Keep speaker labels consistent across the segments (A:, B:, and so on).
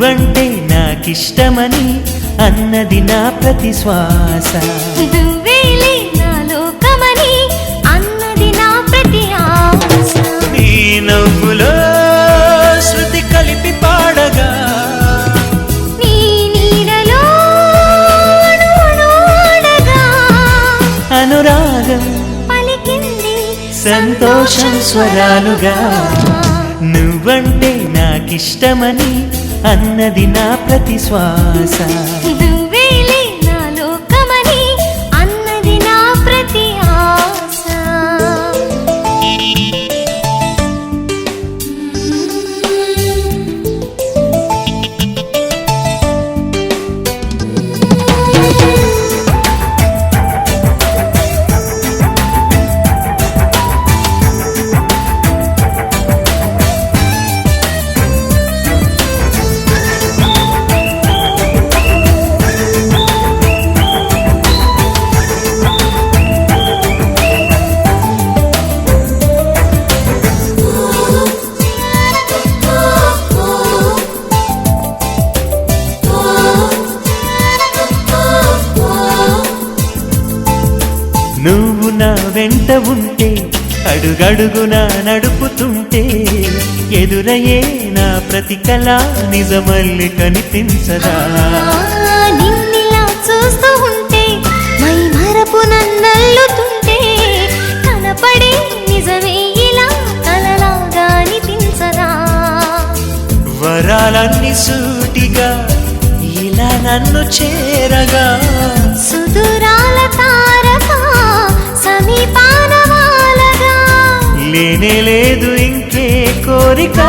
A: నువ్వంటే నాకిష్టమని అన్నది నా ప్రతి శ్వాస
B: నువ్వేలే నా లోకమని అన్నది నా ప్రతి ఆశ
A: నీ నవ్వులో శృతి కలిపి పాడగా
B: నీ నీడలో అణువణువడగా
A: అనురాగం
B: పలికింది
A: సంతోషం స్వరాలుగా నువ్వంటే నాకిష్టమని అన్నది నా ప్రతి శ్వాస
B: నువ్వేలే నా లోకమని అన్నది నా ప్రతి ఆశ
A: నువ్వు నా వెంట ఉంటే అడుగడుగునా నడుపుతుంటే ఎదురయ్యే నా ప్రతి కళ నిజమల్లి కనిపించదా
B: నిన్నిలా చూస్తూ ఉంటే మై మరపు నన్నల్లుతుంటే కనపడే నిజమే ఇలా కలలాగా అనిపించదా
A: వరాలన్నీ సూటిగా ఇలా నన్ను చేరగా
B: సుదూరాల తారక సమీపాన వాలగా
A: లేనే లేదు ఇంకే కోరిక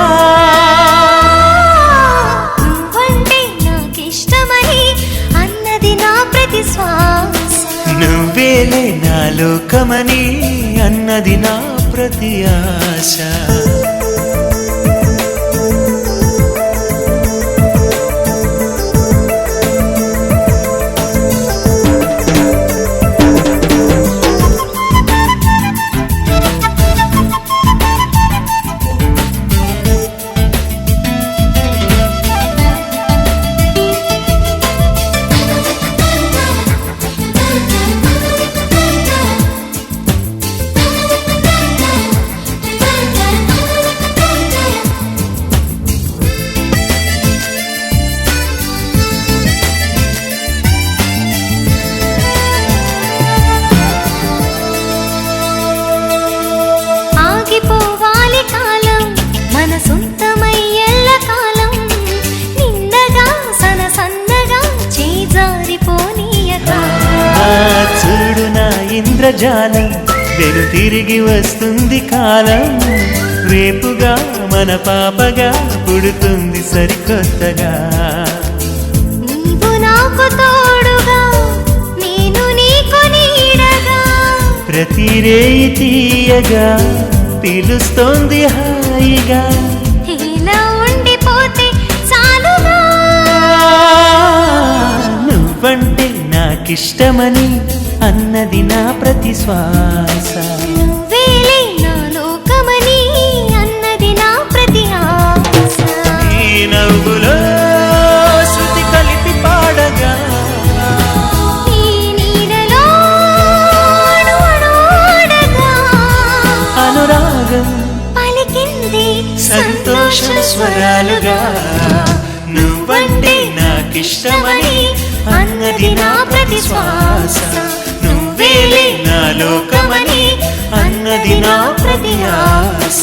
B: నువ్వంటే నాకిష్టమని అన్నది నా ప్రతి శ్వాస
A: నువ్వేలే నా లోకమని అన్నది నా ప్రతి ఆశ
B: ఆగిపోవాలి కాలం మన సొంతమై ఎల్ల కాలం నిన్నగా సన్నగా చేజారిపోనీయక
A: చూడు నా ఇంద్రజాలం వెను తిరిగి వస్తుంది కాలం రేపుగా మన పాపగా పుడుతుంది సరికొత్తగా
B: నీవు నాకు తోడుగా నేను నీకు నీడగా
A: ప్రతి రేయి తీయగా పిలుస్తోంది హాయిగా
B: ఇలా ఉండిపోతే చాలుగా
A: నువ్వంటే నాకిష్టమని అన్నది నా ప్రతి శ్వాస
B: నువ్వేలే నా లోకమని అన్నది నా ప్రతి ఆశ
A: నీ నవ్వులో శృతి కలిపి పాడగా
B: నీ నీడలో అణువణువడగా
A: అనురాగం
B: పలికింది
A: సంతోషం స్వరాలుగా నువ్వంటే నాకిష్టమని అన్నది నా ప్రతి శ్వాస నువ్వేలే నా లోకమని అన్నది నా ప్రతి ఆశ